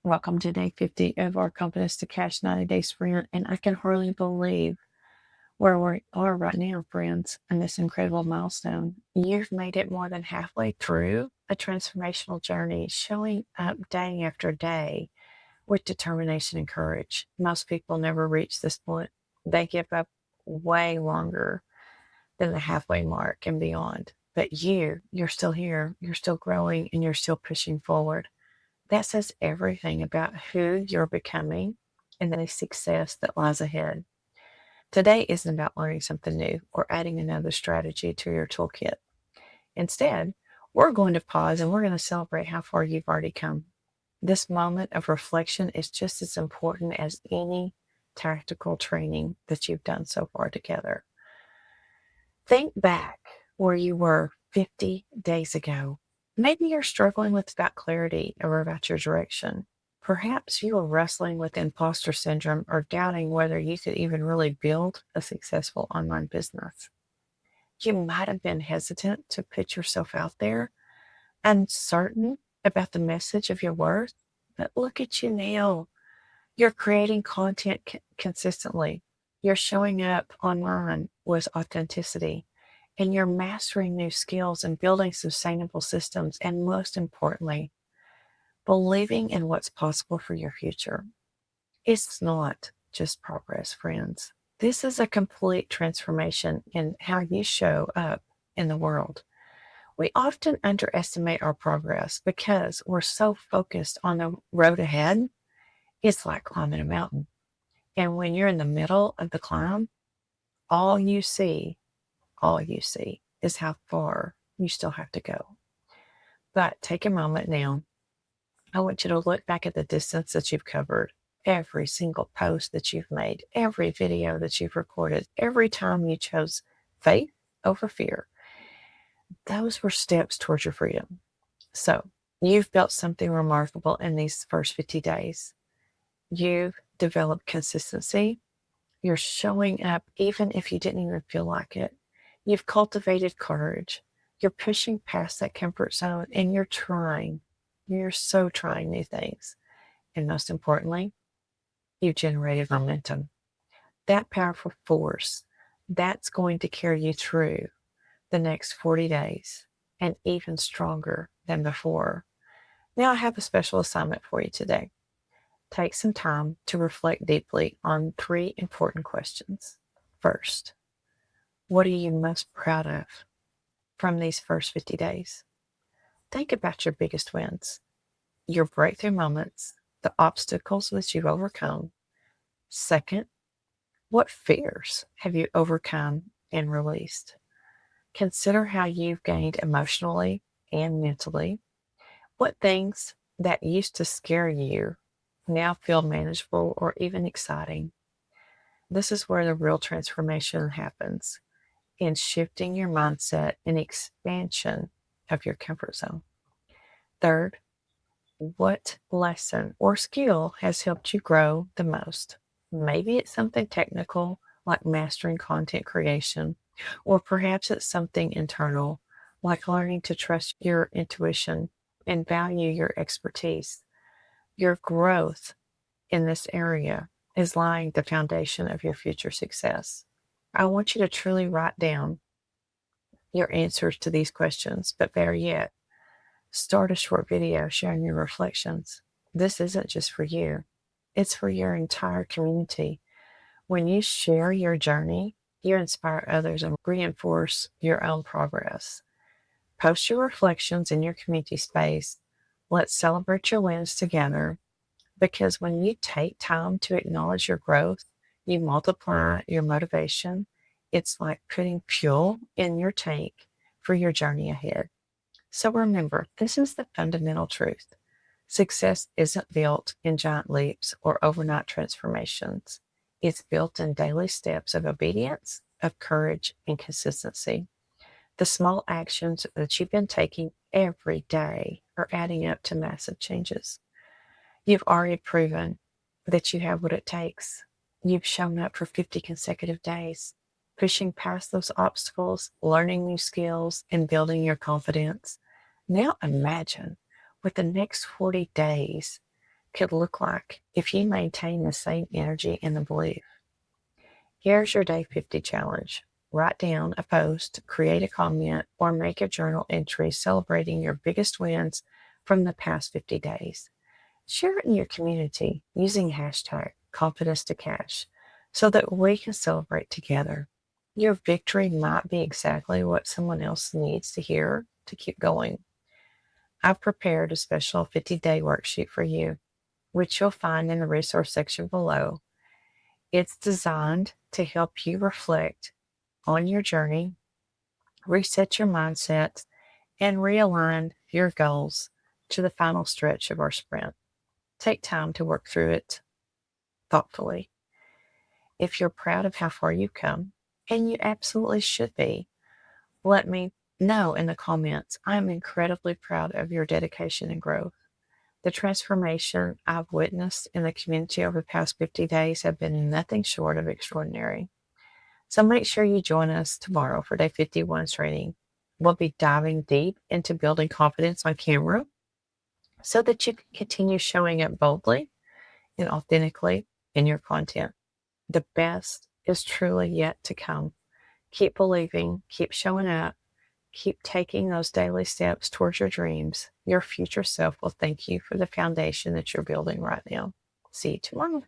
Welcome to day 50 of our Confidence to Cash 90-day sprint. And I can hardly believe where we are right now, friends, in this incredible milestone. You've made it more than halfway through a transformational journey, showing up day after day with determination and courage. Most people never reach this point. They give up way longer than the halfway mark and beyond. But you're still here, you're still growing, and you're still pushing forward. That says everything about who you're becoming and the success that lies ahead. Today isn't about learning something new or adding another strategy to your toolkit. Instead, we're going to pause and we're going to celebrate how far you've already come. This moment of reflection is just as important as any tactical training that you've done so far together. Think back where you were 50 days ago. Maybe you're struggling with about clarity or about your direction. Perhaps you are wrestling with imposter syndrome or doubting whether you could even really build a successful online business. You might have been hesitant to put yourself out there, uncertain about the message of your worth. But look at you now. You're creating content consistently. You're showing up online with authenticity, and you're mastering new skills and building sustainable systems. And most importantly, believing in what's possible for your future. It's not just progress, friends. This is a complete transformation in how you show up in the world. We often underestimate our progress because we're so focused on the road ahead. It's like climbing a mountain. And when you're in the middle of the climb, all you see is how far you still have to go. But take a moment now. I want you to look back at the distance that you've covered, every single post that you've made, every video that you've recorded, every time you chose faith over fear. Those were steps towards your freedom. So you've built something remarkable in these first 50 days. You've developed consistency. You're showing up even if you didn't even feel like it. You've cultivated courage. You're pushing past that comfort zone and you're trying. You're so trying new things. And most importantly, you've generated momentum. That powerful force, that's going to carry you through the next 40 days and even stronger than before. Now I have a special assignment for you today. Take some time to reflect deeply on 3 important questions. First, what are you most proud of from these first 50 days? Think about your biggest wins, your breakthrough moments, the obstacles that you've overcome. Second, what fears have you overcome and released? Consider how you've gained emotionally and mentally. What things that used to scare you now feel manageable or even exciting? This is where the real transformation happens, in shifting your mindset and expansion of your comfort zone. Third, what lesson or skill has helped you grow the most? Maybe it's something technical like mastering content creation, or perhaps it's something internal like learning to trust your intuition and value your expertise. Your growth in this area is laying the foundation of your future success. I want you to truly write down your answers to these questions, but better yet, start a short video sharing your reflections. This isn't just for you, it's for your entire community. When you share your journey, you inspire others and reinforce your own progress. Post your reflections in your community space. Let's celebrate your wins together, because when you take time to acknowledge your growth, you multiply your motivation. It's like putting fuel in your tank for your journey ahead. So remember, this is the fundamental truth. Success isn't built in giant leaps or overnight transformations. It's built in daily steps of obedience, of courage, and consistency. The small actions that you've been taking every day are adding up to massive changes. You've already proven that you have what it takes. You've shown up for 50 consecutive days, pushing past those obstacles, learning new skills, and building your confidence. Now imagine with the next 40 days could look like if you maintain the same energy and the belief. Here's your Day 50 challenge. Write down a post, create a comment, or make a journal entry celebrating your biggest wins from the past 50 days. Share it in your community using hashtag confidence to cash so that we can celebrate together. Your victory might be exactly what someone else needs to hear to keep going. I've prepared a special 50-day worksheet for you, which you'll find in the resource section below. It's designed to help you reflect on your journey, reset your mindset, and realign your goals to the final stretch of our sprint. Take time to work through it thoughtfully. If you're proud of how far you've come, and you absolutely should be, let me know in the comments. I'm incredibly proud of your dedication and growth. The transformation I've witnessed in the community over the past 50 days have been nothing short of extraordinary. So make sure you join us tomorrow for Day 51 training. We'll be diving deep into building confidence on camera so that you can continue showing up boldly and authentically in your content. The best is truly yet to come. Keep believing, keep showing up, keep taking those daily steps towards your dreams. Your future self will thank you for the foundation that you're building right now. See you tomorrow.